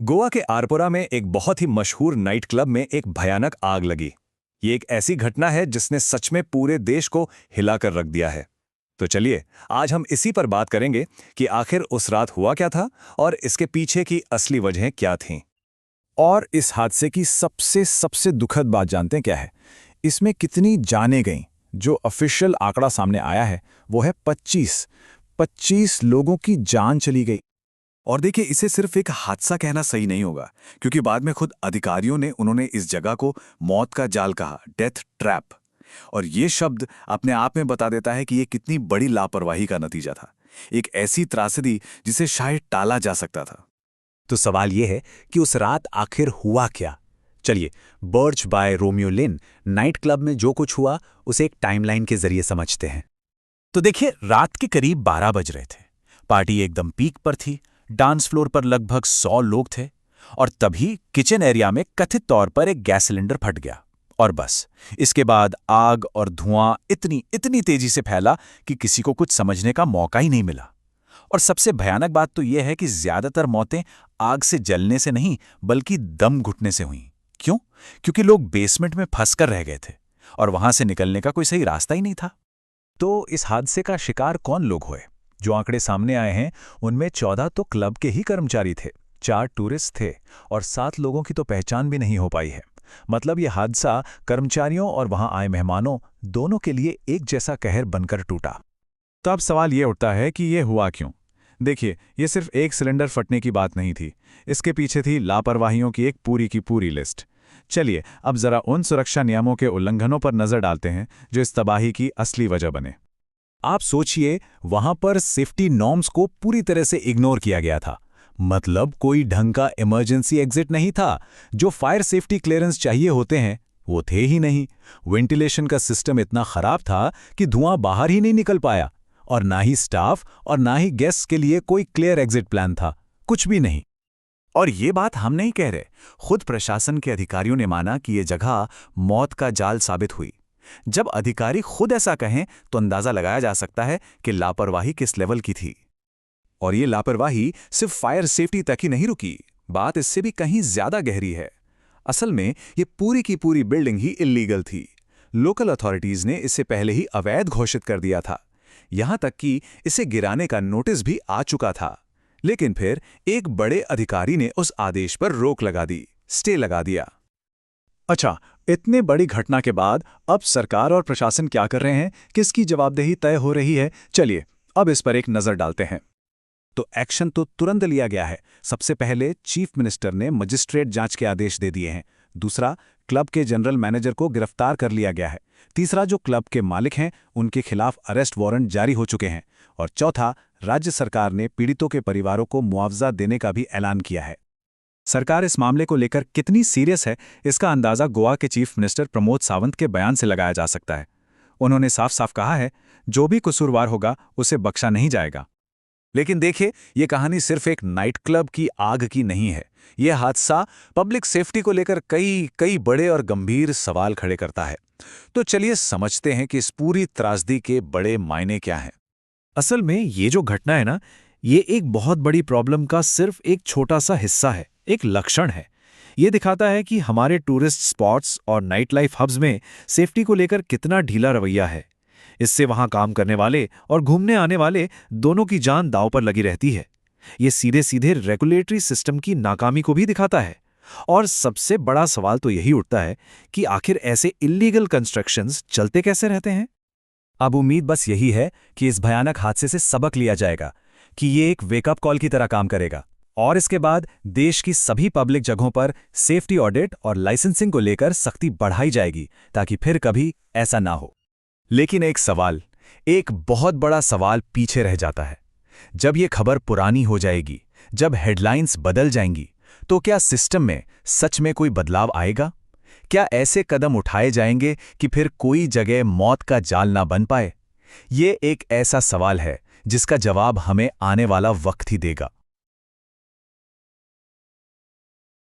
गोवा के आरपोरा में एक बहुत ही मशहूर नाइट क्लब में एक भयानक आग लगी। ये एक ऐसी घटना है जिसने सच में पूरे देश को हिलाकर रख दिया है। तो चलिए आज हम इसी पर बात करेंगे कि आखिर उस रात हुआ क्या था और इसके पीछे की असली वजहें क्या थीं। और इस हादसे की सबसे सबसे दुखद बात जानते हैं क्या है? इसमें कितनी जानें गईं। जो ऑफिशियल आंकड़ा सामने आया है वो है 25 लोगों की जान चली गई। और देखिए, इसे सिर्फ एक हादसा कहना सही नहीं होगा, क्योंकि बाद में खुद अधिकारियों ने उन्होंने इस जगह को मौत का जाल कहा, डेथ ट्रैप। और ये शब्द अपने आप में बता देता है कि ये कितनी बड़ी लापरवाही का नतीजा था, एक ऐसी त्रासदी जिसे शायद टाला जा सकता था। तो सवाल ये है कि उस रात आखिर हुआ क्या? चलिए, Birch by Romeo Lane night club में जो कुछ हुआ उसे एक टाइमलाइन के जरिए समझते हैं। तो देखिए, रात के करीब 12 बज रहे थे। पार्टी एकदम पीक पर थी। डांस फ्लोर पर लगभग 100 लोग थे और तभी किचन एरिया में कथित तौर पर एक गैस सिलेंडर फट गया। और बस इसके बाद आग और धुआं इतनी तेजी से फैला कि किसी को कुछ समझने का मौका ही नहीं मिला। और सबसे भयानक बात तो यह है कि ज्यादातर मौतें आग से जलने से नहीं बल्कि दम घुटने से हुईं। क्यों? क्योंकि लोग बेसमेंट में फंसकर रह गए थे और वहां से निकलने का कोई सही रास्ता ही नहीं था। तो इस हादसे का शिकार कौन लोग हुए? जो आंकड़े सामने आए हैं उनमें 14 तो क्लब के ही कर्मचारी थे, 4 टूरिस्ट थे और 7 लोगों की तो पहचान भी नहीं हो पाई है। मतलब यह हादसा कर्मचारियों और वहां आए मेहमानों दोनों के लिए एक जैसा कहर बनकर टूटा। तो अब सवाल यह उठता है कि यह हुआ क्यों? देखिए, यह सिर्फ एक सिलेंडर फटने की बात नहीं थी। इसके पीछे थी लापरवाहियों की एक पूरी लिस्ट। चलिए अब जरा उन सुरक्षा नियमों के उल्लंघनों पर नजर डालते हैं जो इस तबाही की असली वजह बने। आप सोचिए, वहां पर सेफ्टी नॉर्म्स को पूरी तरह से इग्नोर किया गया था। मतलब कोई ढंग का इमरजेंसी एग्जिट नहीं था। जो फायर सेफ्टी क्लियरेंस चाहिए होते हैं वो थे ही नहीं। वेंटिलेशन का सिस्टम इतना खराब था कि धुआं बाहर ही नहीं निकल पाया। और ना ही स्टाफ और ना ही गेस्ट्स के लिए कोई क्लियर एग्जिट प्लान था, कुछ भी नहीं। और ये बात हम नहीं कह रहे, खुद प्रशासन के अधिकारियों ने माना कि ये जगह मौत का जाल साबित हुई। जब अधिकारी खुद ऐसा कहें तो अंदाजा लगाया जा सकता है कि लापरवाही किस लेवल की थी। और ये लापरवाही सिर्फ फायर सेफ्टी तक ही नहीं रुकी, बात इससे भी कहीं ज्यादा गहरी है। असल में ये पूरी की पूरी बिल्डिंग ही इल्लीगल थी। लोकल अथॉरिटीज ने इसे पहले ही अवैध घोषित कर दिया था। यहां तक कि इसे गिराने का नोटिस भी आ चुका था। लेकिन फिर एक बड़े अधिकारी ने उस आदेश पर रोक लगा दी, स्टे लगा दिया। अच्छा, इतने बड़ी घटना के बाद अब सरकार और प्रशासन क्या कर रहे हैं, किसकी जवाबदेही तय हो रही है? चलिए अब इस पर एक नजर डालते हैं। तो एक्शन तो तुरंत लिया गया है। सबसे पहले चीफ मिनिस्टर ने मजिस्ट्रेट जांच के आदेश दे दिए हैं। दूसरा, क्लब के जनरल मैनेजर को गिरफ्तार कर लिया गया है। तीसरा, जो क्लब के मालिक हैं उनके खिलाफ अरेस्ट वारंट जारी हो चुके हैं। और चौथा, राज्य सरकार ने पीड़ितों के परिवारों को मुआवजा देने का भी ऐलान किया है। सरकार इस मामले को लेकर कितनी सीरियस है, इसका अंदाजा गोवा के चीफ मिनिस्टर प्रमोद सावंत के बयान से लगाया जा सकता है। उन्होंने साफ साफ कहा है, जो भी कसूरवार होगा उसे बख्शा नहीं जाएगा। लेकिन देखिए, ये कहानी सिर्फ एक नाइट क्लब की आग की नहीं है। यह हादसा पब्लिक सेफ्टी को लेकर कई बड़े और गंभीर सवाल खड़े करता है। तो चलिए समझते हैं कि इस पूरी त्रासदी के बड़े मायने क्या हैं। असल में ये जो घटना है ना, ये एक बहुत बड़ी प्रॉब्लम का सिर्फ एक छोटा सा हिस्सा है, एक लक्षण है। ये दिखाता है कि हमारे टूरिस्ट स्पॉट्स और नाइट लाइफ हब्स में सेफ्टी को लेकर कितना ढीला रवैया है। इससे वहां काम करने वाले और घूमने आने वाले दोनों की जान दांव पर लगी रहती है। ये सीधे सीधे रेगुलेटरी सिस्टम की नाकामी को भी दिखाता है। और सबसे बड़ा सवाल तो यही उठता है कि आखिर ऐसे इल्लीगल कंस्ट्रक्शंस चलते कैसे रहते हैं? अब उम्मीद बस यही है कि इस भयानक हादसे से सबक लिया जाएगा, कि ये एक वेकअप कॉल की तरह काम करेगा। और इसके बाद देश की सभी पब्लिक जगहों पर सेफ्टी ऑडिट और लाइसेंसिंग को लेकर सख्ती बढ़ाई जाएगी, ताकि फिर कभी ऐसा ना हो। लेकिन एक बहुत बड़ा सवाल पीछे रह जाता है। जब ये खबर पुरानी हो जाएगी, जब हेडलाइंस बदल जाएंगी, तो क्या सिस्टम में सच में कोई बदलाव आएगा? क्या ऐसे कदम उठाए जाएंगे कि फिर कोई जगह मौत का जाल ना बन पाए? ये एक ऐसा सवाल है जिसका जवाब हमें आने वाला वक्त ही देगा।